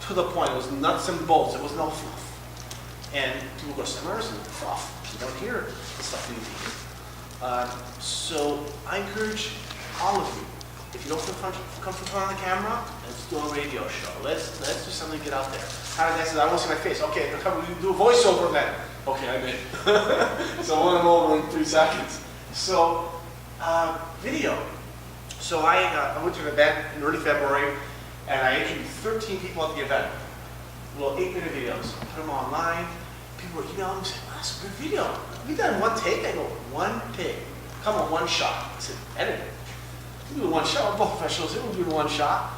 to the point. It was nuts and bolts. It was no fluff. And people go to seminars and fluff. You don't hear the stuff you need. So I encourage all of you, if you don't feel comfortable on the camera, let's do a radio show. Let's do something to get out there. How the guy says, I don't want to see my face. Okay, we do a voiceover then. Okay, I'm in. So one over in 3 seconds. So, video. So I went to an event in early February, and I interviewed 13 people at the event. Little 8-minute videos. I put them online. People were emailing me and saying, wow, that's a good video. Have you done one take? I go, one take. Come on, one shot. I said, edit it. We do one shot. We're both professionals. We'll do one shot.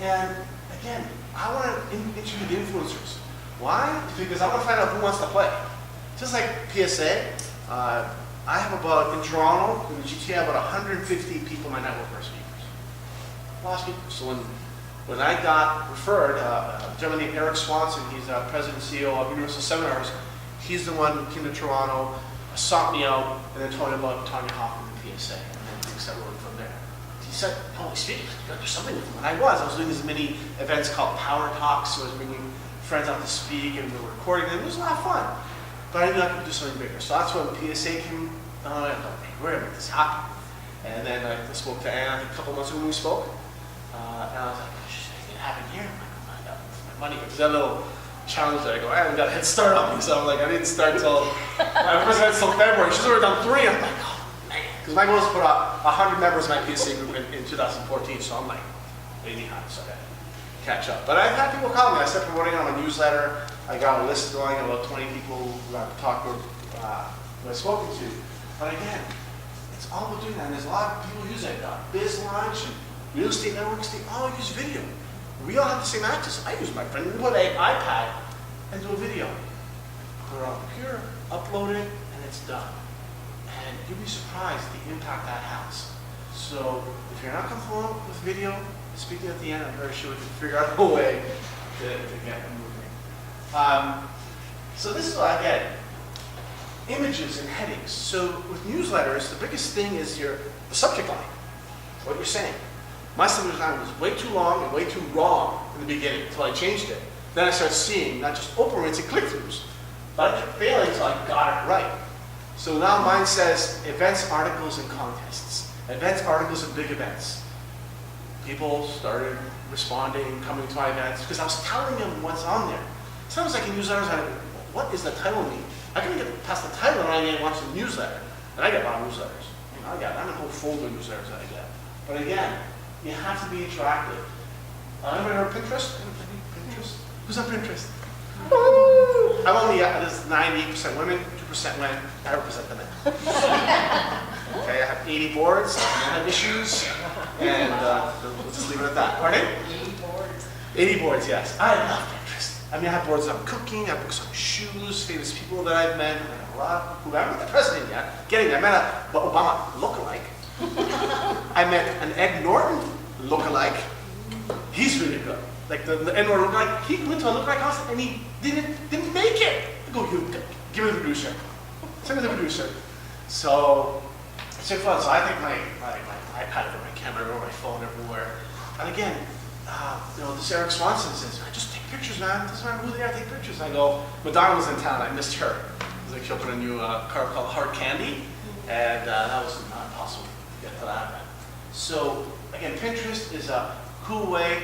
And again, I want to interview the influencers. Why? Because I want to find out who wants to play. Just like PSA, I have about, in Toronto, in the GTA, about 150 people in my network are speakers. A lot of speakers. So when I got referred, a gentleman named Eric Swanson, he's president and CEO of Universal Seminars, he's the one who came to Toronto, sought me out, and then told me about Tanya Hoffman and PSA, and then things started rolling from there. He said, holy speakers, you got to do something with them. And I was doing these mini events called Power Talks, so I was bringing friends out to speak, and we were recording them. It was a lot of fun. But I knew I could do something bigger. So that's when PSA came on, I thought, hey, we're going to make this happen. And then I spoke to Anna a couple months ago when we spoke, and I was like, it happened here. I'm like, my money. Because that little challenge that I go, I haven't got a head start on me. So I'm like, I didn't start till, my first event till February. She's already done 3. I'm like, oh man. Because my goal is to put 100 members in my PSA group in 2014. So I'm like, way behind. So I got to catch up. But I've had people call me. I started promoting on my newsletter. I got a list going of about 20 people who I've talked with, who I've spoken to. But again, it's all about doing that. And there's a lot of people use it. Biz Launch and real estate networks, they all use video. We all have the same access. I use my friend, we put an iPad and do a video. Put it on the computer, upload it, and it's done. And you'll be surprised the impact that has. So if you're not comfortable with video, speaking at the end, I'm very sure we can figure out a way to get it moving. So this is what I get. Images and headings. So with newsletters, the biggest thing is the subject line, what you're saying. My subject line was way too long and way too wrong in the beginning until I changed it. Then I started seeing not just open rates and click-throughs, but I kept failing until I got it right. So now mine says events, articles, and contests. Events, articles, and big events. People started responding, coming to my events, because I was telling them what's on there. Sometimes I can use newsletters, what does the title mean? I couldn't get past the title and I didn't watch the newsletter. And I get a lot of newsletters. You know, I have a whole folder of newsletters that I get. But again, you have to be attractive. Anybody heard of Pinterest? Pinterest? Who's on Pinterest? Woo! I'm only, there's 98% women, 2% men. I represent the men. Okay, I have 80 boards, I have issues, and let's just leave it at that. Pardon? 80 boards. 80 boards, yes. I love Pinterest. I mean, I have boards on cooking, I have books on shoes, famous people that I've met, a lot who haven't met the president yet. Getting there, I met a Obama lookalike. I met an Ed Norton lookalike. He's really good. Like the Ed Norton lookalike, he went to a lookalike house and he didn't make it. I go, give me the producer. Send me the producer. So it's so fun. So I think my iPad over my camera, over my phone, everywhere. And again, this Eric Swanson says, I just take pictures, man. It doesn't matter who they are, take pictures. And I go, Madonna was in town, I missed her. It was like she opened a new car called Hard Candy, and that was not possible to get to that. So again, Pinterest is a cool way.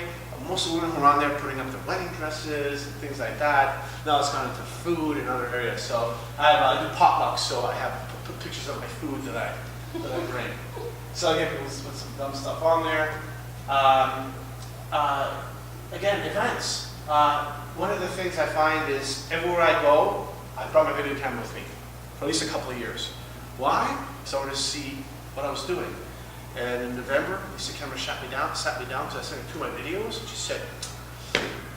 Most of the women who are on there putting up their wedding dresses and things like that. Now it's gone into food and other areas. So I do potlucks, so I have put pictures of my food that I bring. So again, let's put some dumb stuff on there. Again, events. One of the things I find is everywhere I go, I brought my video camera with me for at least a couple of years. Why? So I wanted to see what I was doing. And in November, Lisa Cameron sat me down, because I sent her 2 of my videos, and she said,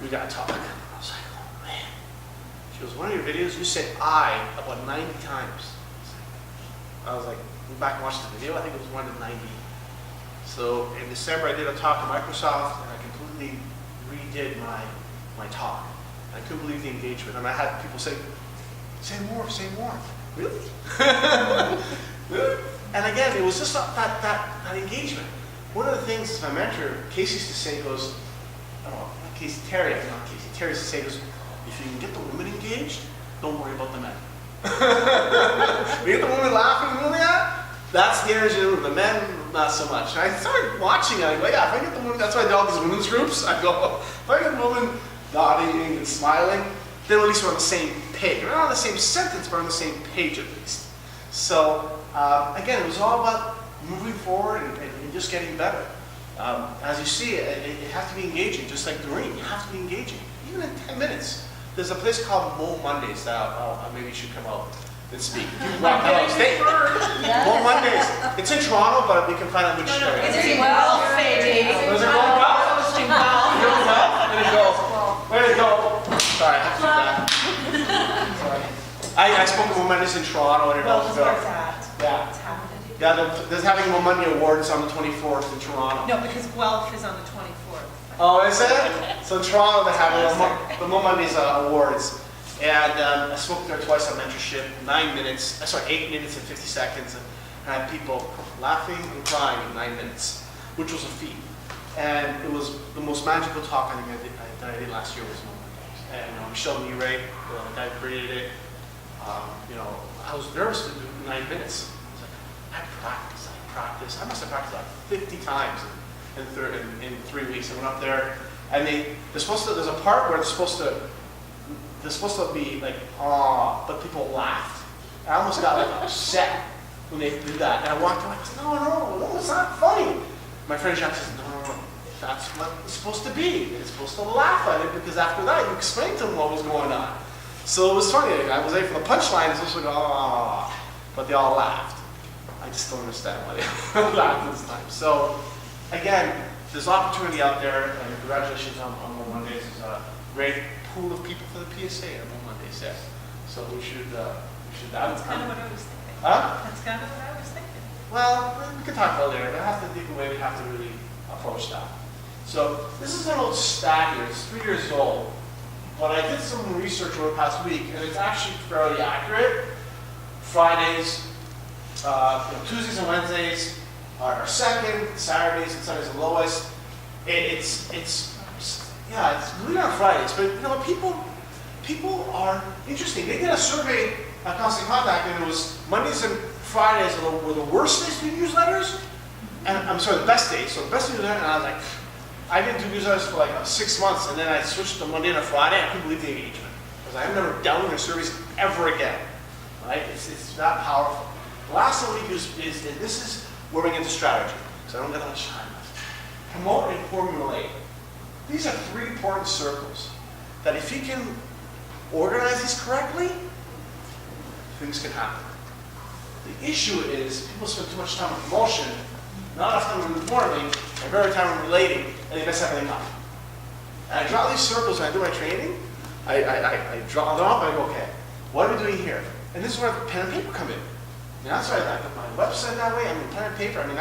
we gotta talk. I was like, oh man. She goes, one of your videos, you said I about 90 times. I was like, went back and watched the video, I think it was 1 to 90. So in December, I did a talk to Microsoft, and I completely redid my talk. I couldn't believe the engagement. And I had people say more, say more. Really? And again, it was just that engagement. One of the things my mentor, Casey, used to say, goes, Terry, not Casey, Terry used to say this, if you can get the women engaged, don't worry about the men. If you get the women laughing really at, that's the energy of the room. The men, not so much. And I started watching it, I go, yeah, if I get the women, that's why I do all these women's groups. I go, if I get the women nodding and smiling, then at least we're on the same page. We're not on the same sentence, but on the same page at least. So, again, it was all about moving forward and just getting better. As you see, it has to be engaging, just like Doreen. You have to be engaging, even in 10 minutes. There's a place called Mo Mondays that maybe you should come out and speak. Mo Mondays. It's in Toronto, but we can find out which area. It's in Guelph, David. Was it going well? Way to go. Way to go. Sorry, I have to do that. Sorry. I spoke at Mo Mondays in Toronto and in Elkville. Yeah. Yeah, they're having Mo Monday Awards on the 24th in Toronto. No, because Guelph is on the 24th. Oh, is it? So in Toronto they're having the Mo Mondays Awards. And I spoke there twice on mentorship, 8 minutes and 50 seconds. And I had people laughing and crying in 9 minutes, which was a feat. And it was the most magical talk I think I did last year was Mo Mondays. And Michelle Niray, the guy who created it, I was nervous to do 9 minutes. I practiced. I must have practiced like 50 times in 3 weeks. I went up there, and there's a part where they're supposed to be like, oh, but people laughed. I almost got like upset when they did that. And I walked away, I said, no, it's not funny. My friend Jack says, no, that's what it's supposed to be. It's supposed to laugh at it, because after that, you explained to them what was going on. So it was funny. I was there for the punchline, it's just like, oh, but they all laughed. I just don't understand why they laughed this time. So, again, there's opportunity out there, and congratulations on Mo Mondays. There's a great pool of people for the PSA on Mo Mondays, yes. So we should That's kind of what I was thinking. Huh? That's kind of what I was thinking. Well, we can talk about it later, but I have to think of a way we have to really approach that. So, this is an old stat here. It's 3 years old. But I did some research over the past week, and it's actually fairly accurate. Fridays, Tuesdays and Wednesdays are second, Saturdays and Sundays are lowest. It's really on Fridays, but people are interesting. They did a survey at Constant Contact, and it was Mondays and Fridays were the worst days to do newsletters, and I'm sorry, the best days. So the best newsletter, and I was like, I didn't do newsletters for like 6 months, and then I switched to Monday and a Friday. I couldn't believe the engagement, because I've never downloaded their surveys ever again. Right? It's that powerful. The last thing we do is this is where we get into strategy, because I don't get much time left. Promote and formulate. These are 3 important circles that if you can organize these correctly, things can happen. The issue is people spend too much time on promotion, not enough time on informing, and very time on relating, and they mess everything up. And I draw these circles when I do my training. I draw them up and I go, okay, what are we doing here? And this is where pen and paper come in. And that's why I got my website that way. I mean, pen and paper. I mean,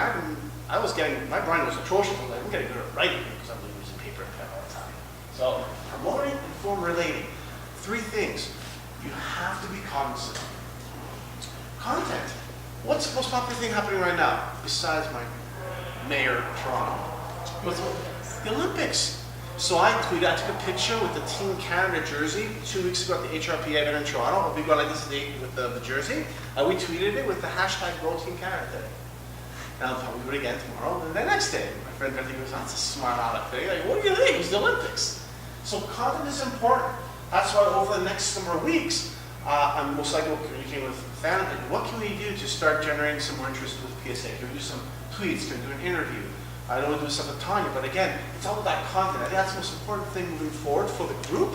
I was getting, my brain was atrocious. I was like, I'm getting good at writing because I'm using paper and pen all the time. So, promoting, inform, relating. 3 things. You have to be cognizant. Content. What's the most popular thing happening right now, besides my mayor of Toronto? The Olympics. So I tweeted, I took a picture with the Team Canada jersey 2 weeks ago at the HRPA event in Toronto. I'll be going like this with the jersey. We tweeted it with the hashtag Go Team Canada today. And I'll probably do it again tomorrow and the next day. My friend Betty goes, that's a smart aleck thing. Like, what do you think? It was the Olympics. So content is important. That's why over the next number of weeks, I'm most likely communicating with fans. Like, what can we do to start generating some more interest with PSA? Can we do some tweets? Can we do an interview? I don't want to do stuff with Tanya, but again, it's all about that content. I think that's the most important thing moving forward for the group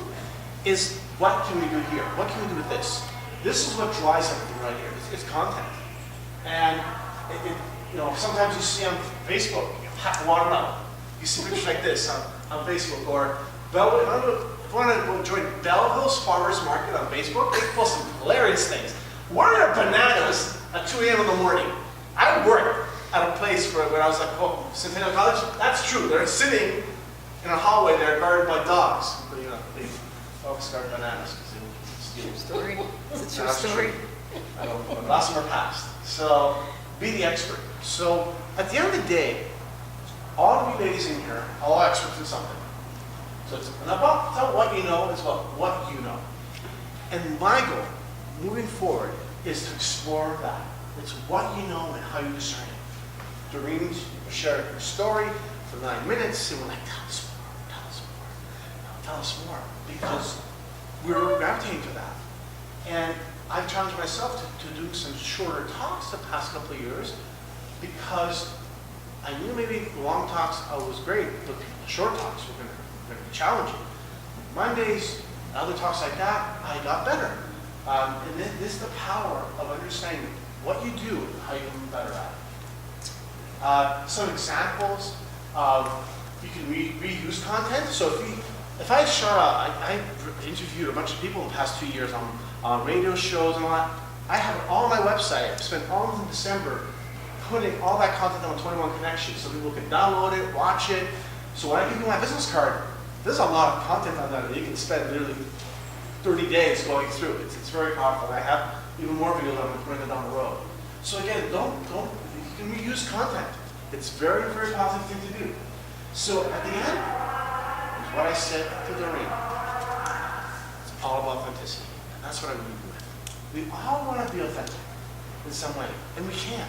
is what can we do here? What can we do with this? This is what drives everything right here. It's content. And sometimes you see on Facebook, watermelon. You see pictures like this on Facebook, or if you want to join Belleville's Farmers Market on Facebook, they post some hilarious things. Why are there bananas at 2 a.m. in the morning? I work at a place when I was like, Centennial College. That's true. They're sitting in a hallway there guarded by dogs. But they dogs guard bananas because they will steal. Story. It's a true story. I don't know. Lots of them are passed. So be the expert. So at the end of the day, all of you ladies in here, all experts in something. So it's not what you know, it's about what you know. And my goal, moving forward, is to explore that. It's what you know and how you discern it. Doreen shared her story for 9 minutes, and we're like, tell us more, because we're gravitating to that. And I've challenged myself to do some shorter talks the past couple of years, because I knew maybe long talks was great, but short talks were going to be challenging. Mondays, other talks like that, I got better. And this is the power of understanding what you do and how you can be better at it. Some examples of, you can reuse content. So if I I interviewed a bunch of people in the past 2 years on radio shows and all that. I have it all on my website. I've spent all of December putting all that content on 21 Connections so people can download it, watch it. So when I give you my business card, there's a lot of content on that that you can spend literally 30 days going through. It's very powerful. I have even more videos I'm going to bring it down the road. So again, you can reuse content. It's a very, very positive thing to do. So at the end, is what I said to Doreen. It's all about authenticity. And that's what I leave you with. We all want to be authentic in some way, and we can.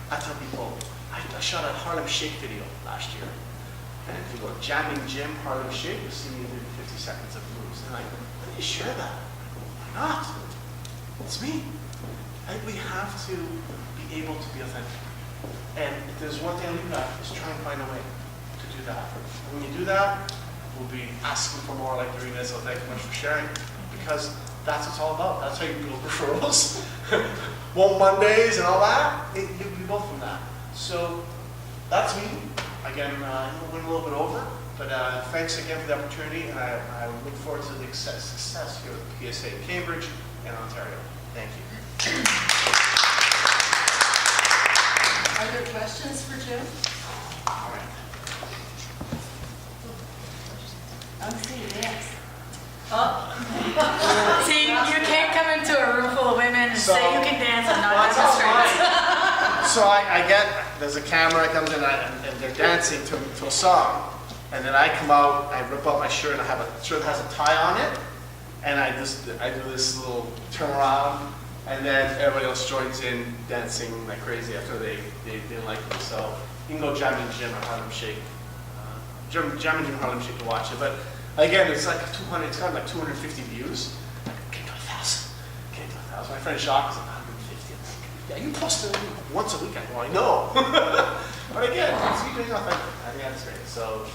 I tell people, I shot a Harlem Shake video last year. And if you go jamming Jim Harlem Shake, you'll see me do 50 seconds of moves. And like, why do you share that? Why not? It's me. I think we have to be able to be authentic. And if there's one thing I leave you at, is try and find a way to do that. And when you do that, we'll be asking for more like doing this. So thank you much for sharing, because that's what it's all about. That's how you build referrals. One Mondays and all that, you build from that. So that's me. Again, I went a little bit over, but thanks again for the opportunity, and I look forward to the success here with the PSA in Cambridge and Ontario. Thank you. Are there questions for Jim? All right. I'm seeing yes. Oh. See, you can't come into a room full of women and So- say you can dance and not Well, dance it's all straight. fine. So I get, there's a camera that comes in and they're dancing to a song. And then I come out, I rip out my shirt and I have a shirt that has a tie on it. And I do this little turnaround. And then everybody else joins in dancing like crazy after they didn't like me. So you can go Jamming Jim or Harlem Shake. Jamming Jim Harlem Shake to watch it. But again, it's like 200, it's got like 250 views. Can't go 1,000. Can't go 1,000. My friend Jacques is like 150. Yeah, you post it once a week. I go, I know. But again, it's you doing authentic. I think that's great. So.